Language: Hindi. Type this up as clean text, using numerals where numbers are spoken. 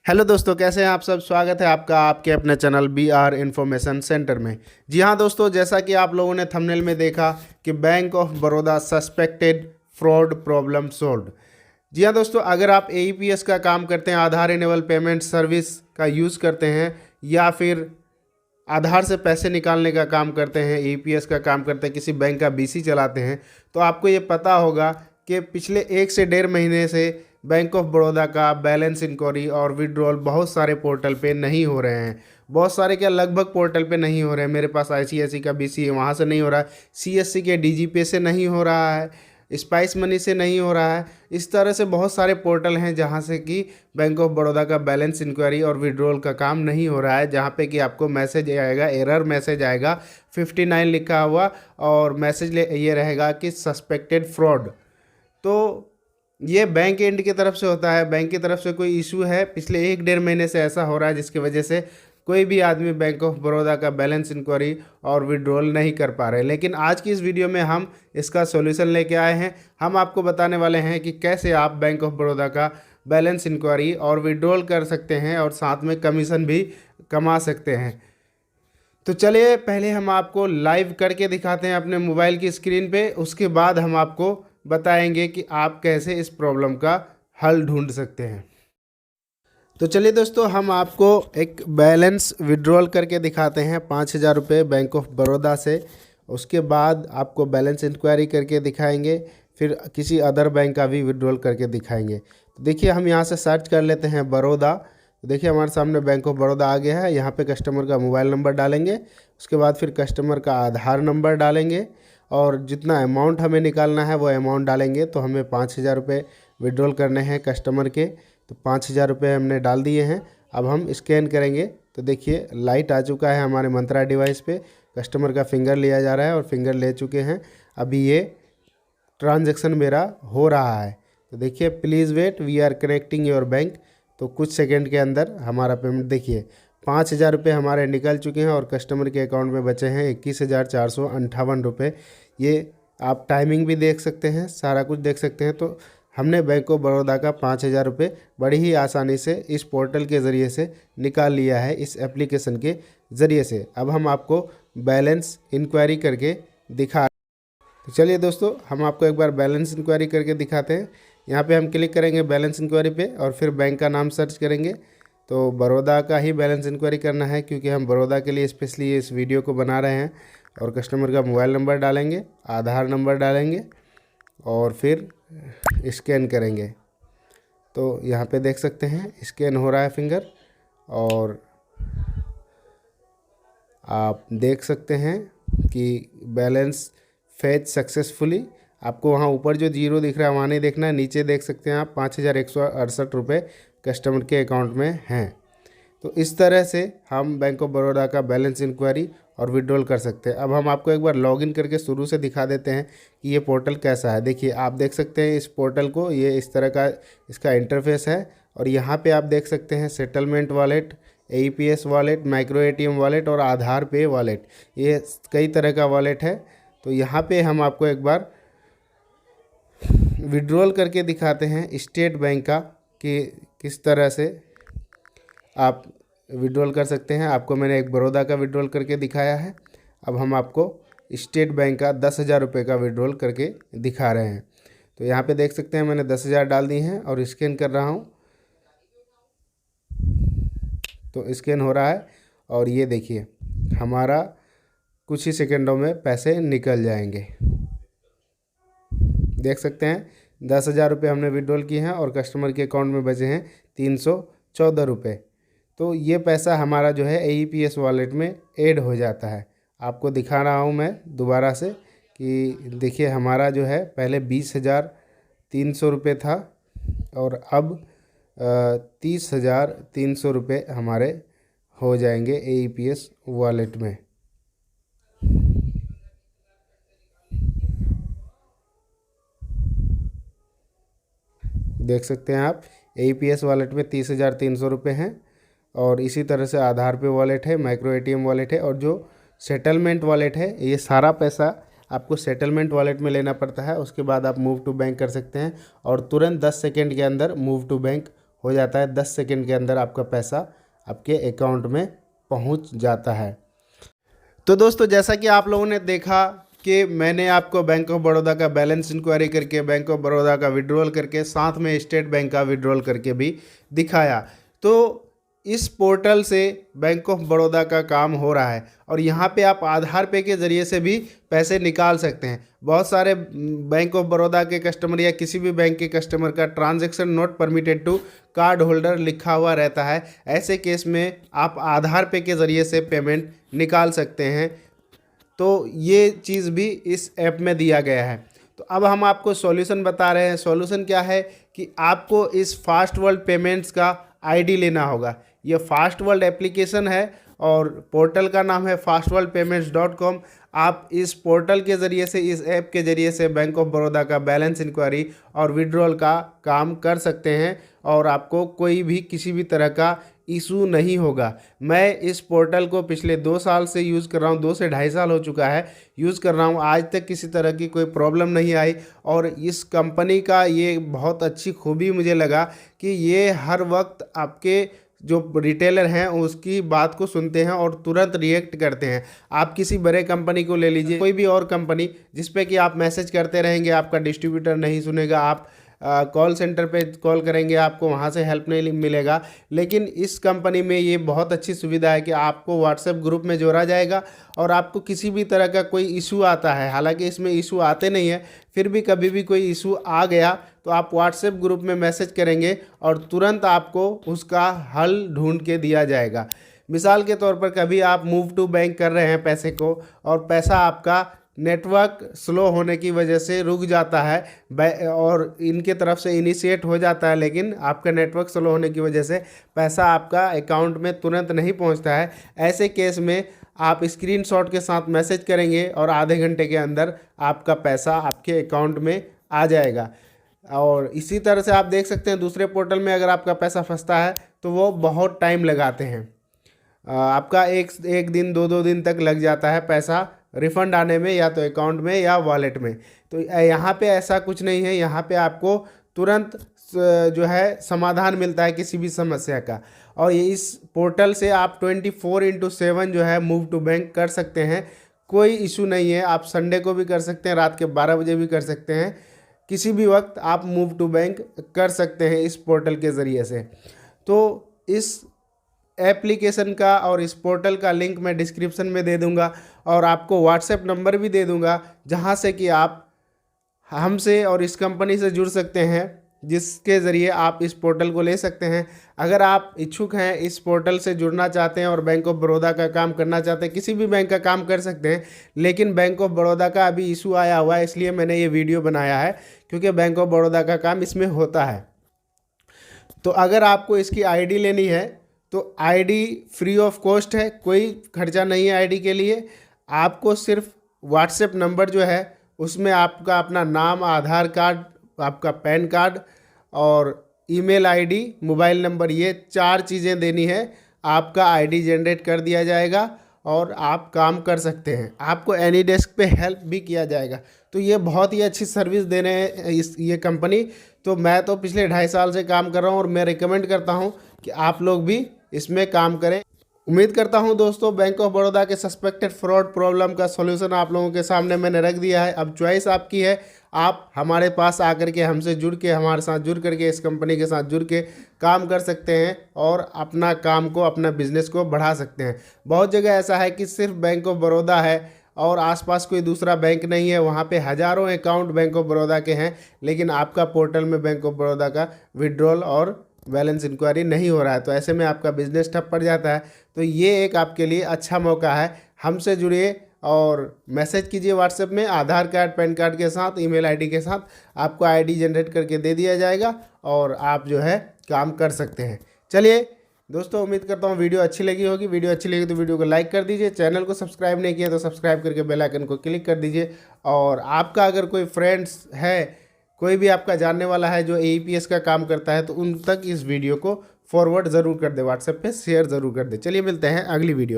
हेलो दोस्तों, कैसे हैं आप सब। स्वागत है आपका आपके अपने channel B R information centre में। जी हाँ दोस्तों, जैसा कि आप लोगों ने थंबनेल में देखा कि bank of Baroda suspected fraud problem solved. जी हाँ दोस्तों, अगर आप एईपीएस का काम करते हैं, आधार इनेबल पेमेंट सर्विस का यूज़ करते हैं, या फिर आधार से पैसे निकालने का काम करते हैं, एईपीएस का काम करते हैं, किसी बैंक का बीसी चलाते हैं, तो आपको ये पता होगा कि पिछले 1 से 1.5 महीने से बैंक ऑफ बड़ौदा का बैलेंस इंक्वायरी और विड्रॉल बहुत सारे पोर्टल पे नहीं हो रहे हैं। बहुत सारे क्या, लगभग पोर्टल पे नहीं हो रहे हैं। मेरे पास आईसीआईसी का बीसी है, वहाँ से नहीं हो रहा है। सीएससी के डीजीपे से नहीं हो रहा है, स्पाइस मनी से नहीं हो रहा है। इस तरह से बहुत सारे पोर्टल हैं जहां से कि बैंक ऑफ बड़ौदा का बैलेंस इंक्वायरी और विड्रॉल का काम नहीं हो रहा है, जहां पे कि आपको मैसेज आएगा, एरर मैसेज आएगा 59 लिखा हुआ, और मैसेज ये रहेगा कि सस्पेक्टेड फ्रॉड। तो ये बैंक एंड की तरफ से होता है, बैंक की तरफ से कोई इशू है। पिछले 1-1.5 महीने से ऐसा हो रहा है, जिसकी वजह से कोई भी आदमी बैंक ऑफ बड़ौदा का बैलेंस इंक्वायरी और विड्रॉल नहीं कर पा रहे। लेकिन आज की इस वीडियो में हम इसका सॉल्यूशन लेके आए हैं। हम आपको बताने वाले हैं कि कैसे आप बैंक ऑफ बड़ौदा का बैलेंस इंक्वायरी और विड्रॉल कर सकते हैं और साथ में कमीशन भी कमा सकते हैं। तो चलिए पहले हम आपको लाइव करके दिखाते हैं अपने मोबाइल की स्क्रीन पे, उसके बाद हम आपको बताएंगे कि आप कैसे इस प्रॉब्लम का हल ढूंढ सकते हैं। तो चलिए दोस्तों, हम आपको एक बैलेंस विड्रॉल करके दिखाते हैं 5,000 रुपये बैंक ऑफ बड़ौदा से। उसके बाद आपको बैलेंस इंक्वायरी करके दिखाएंगे, फिर किसी अदर बैंक का भी विड्रॉल करके दिखाएंगे। तो देखिए, हम यहाँ से सर्च कर लेते हैं बड़ौदा। तो देखिए हमारे सामने बैंक ऑफ बड़ौदा आ गया है। यहाँ पे कस्टमर का मोबाइल नंबर डालेंगे, उसके बाद फिर कस्टमर का आधार नंबर डालेंगे, और जितना अमाउंट हमें निकालना है वो अमाउंट डालेंगे। तो हमें 5,000 रुपये विड्रॉल करने हैं कस्टमर के। तो 5,000 रुपये हमने डाल दिए हैं। अब हम स्कैन करेंगे तो देखिए लाइट आ चुका है हमारे मंत्रा डिवाइस पे। कस्टमर का फिंगर लिया जा रहा है और फिंगर ले चुके हैं। अभी ये ट्रांजैक्शन मेरा हो रहा है। तो देखिए, please wait, we are connecting your bank. तो कुछ सेकंड के अंदर हमारा पेमेंट देखिए 5,000 रुपये हमारे निकल चुके हैं, और कस्टमर के अकाउंट में बचे हैं 21,458 रुपये। ये आप टाइमिंग भी देख सकते हैं, सारा कुछ देख सकते हैं। तो हमने बैंक ऑफ बड़ौदा का 5,000 रुपये बड़ी ही आसानी से इस पोर्टल के ज़रिए से निकाल लिया है, इस एप्लीकेशन के ज़रिए से। अब हम आपको बैलेंस इंक्वायरी करके दिखा। तो चलिए दोस्तों, हम आपको एक बार बैलेंस इंक्वायरी करके दिखाते हैं। यहाँ पे हम क्लिक करेंगे बैलेंस इंक्वायरी पे, और फिर बैंक का नाम सर्च करेंगे। तो बड़ौदा का ही बैलेंस इंक्वायरी करना है, क्योंकि हम बड़ौदा के लिए स्पेशली इस वीडियो को बना रहे हैं। और कस्टमर का मोबाइल नंबर डालेंगे, आधार नंबर डालेंगे, और फिर स्कैन करेंगे। तो यहाँ पे देख सकते हैं स्कैन हो रहा है फिंगर, और आप देख सकते हैं कि बैलेंस फेच सक्सेसफुली। आपको वहाँ ऊपर जो जीरो दिख रहा है वहाँ नहीं देखना है, नीचे देख सकते हैं आप 5,168 रुपये कस्टमर के अकाउंट में हैं। तो इस तरह से हम बैंक ऑफ बड़ौदा का बैलेंस इंक्वायरी और विड्रॉल कर सकते हैं। अब हम आपको एक बार लॉगिन करके शुरू से दिखा देते हैं कि ये पोर्टल कैसा है। देखिए, आप देख सकते हैं इस पोर्टल को, ये इस तरह का इसका इंटरफेस है। और यहाँ पे आप देख सकते हैं settlement wallet, AEPS wallet, micro ATM wallet और आधार पे वॉलेट, ये कई तरह का वॉलेट है। तो यहाँ पे हम आपको एक बार विड्रॉल करके दिखाते हैं स्टेट बैंक का, कि किस तरह से आप विड्रॉल कर सकते हैं। आपको मैंने एक बड़ौदा का विड्रॉल करके दिखाया है। अब हम आपको स्टेट बैंक का 10,000 रुपये का विड्रॉल करके दिखा रहे हैं। तो यहाँ पे देख सकते हैं मैंने 10,000 डाल दी हैं और स्कैन कर रहा हूँ। तो स्कैन हो रहा है, और ये देखिए हमारा कुछ ही सेकंडों में पैसे निकल जाएंगे। देख सकते हैं 10,000 रुपये हमने विड्रॉल किए हैं, और कस्टमर के अकाउंट में बचे हैं 314 रुपये। तो ये पैसा हमारा जो है एईपीएस वॉलेट में ऐड हो जाता है। आपको दिखा रहा हूँ मैं दोबारा से कि देखिए हमारा जो है पहले 20,300 रुपये था, और अब 30,300 रुपये हमारे हो जाएंगे एईपीएस वॉलेट में। देख सकते हैं आप, एईपीएस वॉलेट में 30,300 रुपये हैं। और इसी तरह से आधार पे वॉलेट है, माइक्रो एटीएम वॉलेट है, और जो सेटलमेंट वॉलेट है, ये सारा पैसा आपको सेटलमेंट वॉलेट में लेना पड़ता है। उसके बाद आप मूव टू बैंक कर सकते हैं, और तुरंत 10 सेकेंड के अंदर मूव टू बैंक हो जाता है। 10 सेकंड के अंदर आपका पैसा आपके अकाउंट में पहुंच जाता है। तो दोस्तों, जैसा कि आप लोगों ने देखा कि मैंने आपको बैंक ऑफ बड़ौदा का बैलेंस इंक्वायरी करके, बैंक ऑफ बड़ौदा का विड्रॉल करके, साथ में स्टेट बैंक का विड्रॉल करके भी दिखाया। तो इस पोर्टल से बैंक ऑफ बड़ौदा का काम हो रहा है और यहाँ पे आप आधार पे के ज़रिए से भी पैसे निकाल सकते हैं। बहुत सारे बैंक ऑफ बड़ौदा के कस्टमर या किसी भी बैंक के कस्टमर का transaction not permitted to card holder लिखा हुआ रहता है। ऐसे केस में आप आधार पे के ज़रिए से पेमेंट निकाल सकते हैं। तो ये चीज़ भी इस ऐप में दिया गया है। तो अब हम आपको सॉल्यूशन बता रहे हैं। सॉल्यूशन क्या है कि आपको इस फास्ट वर्ल्ड पेमेंट्स का आईडी लेना होगा। ये फास्ट वर्ल्ड एप्लीकेशन है और पोर्टल का नाम है fastworldpayments.com। आप इस पोर्टल के ज़रिए से, इस ऐप के ज़रिए से बैंक ऑफ बड़ौदा का बैलेंस इंक्वायरी और विड्रॉल का काम कर सकते हैं और आपको कोई भी किसी भी तरह का इशू नहीं होगा। मैं इस पोर्टल को पिछले 2 साल से यूज़ कर रहा हूँ, 2 से ढाई साल हो चुका है यूज़ कर रहा हूँ। आज तक किसी तरह की कोई प्रॉब्लम नहीं आई और इस कंपनी का ये बहुत अच्छी खूबी मुझे लगा कि ये हर वक्त आपके जो रिटेलर हैं उसकी बात को सुनते हैं और तुरंत रिएक्ट करते हैं। आप किसी बड़े कंपनी को ले लीजिए, कोई भी और कंपनी जिस पे कि आप मैसेज करते रहेंगे, आपका डिस्ट्रीब्यूटर नहीं सुनेगा, आप कॉल सेंटर पे कॉल करेंगे, आपको वहाँ से हेल्प नहीं मिलेगा। लेकिन इस कंपनी में ये बहुत अच्छी सुविधा है कि आपको व्हाट्सएप ग्रुप में जोड़ा जाएगा और आपको किसी भी तरह का कोई इशू आता है, हालांकि इसमें इशू आते नहीं है, फिर भी कभी भी कोई इशू आ गया तो आप व्हाट्सएप ग्रुप में मैसेज करेंगे और तुरंत आपको उसका हल ढूंढ के दिया जाएगा। मिसाल के तौर पर कभी आप मूव टू बैंक कर रहे हैं पैसे को और पैसा आपका नेटवर्क स्लो होने की वजह से रुक जाता है और इनके तरफ से इनिशिएट हो जाता है, लेकिन आपका नेटवर्क स्लो होने की वजह से पैसा आपका अकाउंट में तुरंत नहीं पहुंचता है। ऐसे केस में आप स्क्रीनशॉट के साथ मैसेज करेंगे और आधे घंटे के अंदर आपका पैसा आपके अकाउंट में आ जाएगा। और इसी तरह से आप देख सकते हैं दूसरे पोर्टल में अगर आपका पैसा फंसता है तो वो बहुत टाइम लगाते हैं। आपका एक दिन 2 दिन तक लग जाता है पैसा रिफ़ंड आने में, या तो अकाउंट में या वॉलेट में। तो यहाँ पे ऐसा कुछ नहीं है, यहाँ पे आपको तुरंत जो है समाधान मिलता है किसी भी समस्या का। और ये इस पोर्टल से आप 24/7 जो है मूव टू बैंक कर सकते हैं, कोई इशू नहीं है। आप संडे को भी कर सकते हैं, रात के 12 बजे भी कर सकते हैं, किसी भी वक्त आप मूव टू बैंक कर सकते हैं इस पोर्टल के ज़रिए से। तो इस एप्लीकेशन का और इस पोर्टल का लिंक मैं डिस्क्रिप्शन में दे दूंगा और आपको व्हाट्सएप नंबर भी दे दूंगा, जहां से कि आप हमसे और इस कंपनी से जुड़ सकते हैं, जिसके ज़रिए आप इस पोर्टल को ले सकते हैं। अगर आप इच्छुक हैं, इस पोर्टल से जुड़ना चाहते हैं और बैंक ऑफ बड़ौदा का काम करना चाहते हैं, किसी भी बैंक का काम कर सकते हैं, लेकिन बैंक ऑफ बड़ौदा का अभी इशू आया हुआ है, इसलिए मैंने ये वीडियो बनाया है, क्योंकि बैंक ऑफ बड़ौदा का काम इसमें होता है। तो अगर आपको इसकी आईडी लेनी है तो आईडी फ्री ऑफ कॉस्ट है, कोई खर्चा नहीं है आईडी के लिए। आपको सिर्फ व्हाट्सएप नंबर जो है उसमें आपका अपना नाम, आधार कार्ड, आपका पैन कार्ड और ईमेल आईडी, मोबाइल नंबर, ये 4 चीज़ें देनी है। आपका आईडी जनरेट कर दिया जाएगा और आप काम कर सकते हैं। आपको एनी डेस्क पे हेल्प भी किया जाएगा। तो ये बहुत ही अच्छी सर्विस दे रहे हैं ये कंपनी। तो मैं तो पिछले 2.5 साल से काम कर रहा हूँ और मैं रिकमेंड करता हूँ कि आप लोग भी इसमें काम करें। उम्मीद करता हूं दोस्तों बैंक ऑफ बड़ौदा के सस्पेक्टेड फ्रॉड प्रॉब्लम का सॉल्यूशन आप लोगों के सामने मैंने रख दिया है। अब चॉइस आपकी है, आप हमारे पास आकर के हमसे जुड़ के, हमारे साथ जुड़ करके, इस कंपनी के साथ जुड़ के काम कर सकते हैं और अपना काम को, अपना बिजनेस को बढ़ा सकते हैं। बहुत जगह ऐसा है कि सिर्फ बैंक ऑफ बड़ौदा है और आसपास कोई दूसरा बैंक नहीं है, वहाँ पे हज़ारों अकाउंट बैंक ऑफ बड़ौदा के हैं, लेकिन आपका पोर्टल में बैंक ऑफ बड़ौदा का विड्रॉल और बैलेंस इंक्वायरी नहीं हो रहा है। तो ऐसे में आपका बिजनेस ठप पड़ जाता है। तो ये एक आपके लिए अच्छा मौका है, हमसे जुड़िए और मैसेज कीजिए व्हाट्सएप में, आधार कार्ड, पैन कार्ड के साथ, ईमेल आईडी के साथ आपको आईडी जनरेट करके दे दिया जाएगा और आप जो है काम कर सकते हैं। चलिए दोस्तों, उम्मीद करता हूँ वीडियो अच्छी लगी होगी। वीडियो अच्छी लगी तो वीडियो को लाइक कर दीजिए, चैनल को सब्सक्राइब नहीं किया तो सब्सक्राइब करके बेल आइकन को क्लिक कर दीजिए। और आपका अगर कोई फ्रेंड्स है, कोई भी आपका जानने वाला है जो AEPS का काम करता है, तो उन तक इस वीडियो को फॉरवर्ड ज़रूर कर दे, व्हाट्सएप पे शेयर ज़रूर कर दे। चलिए मिलते हैं अगली वीडियो में।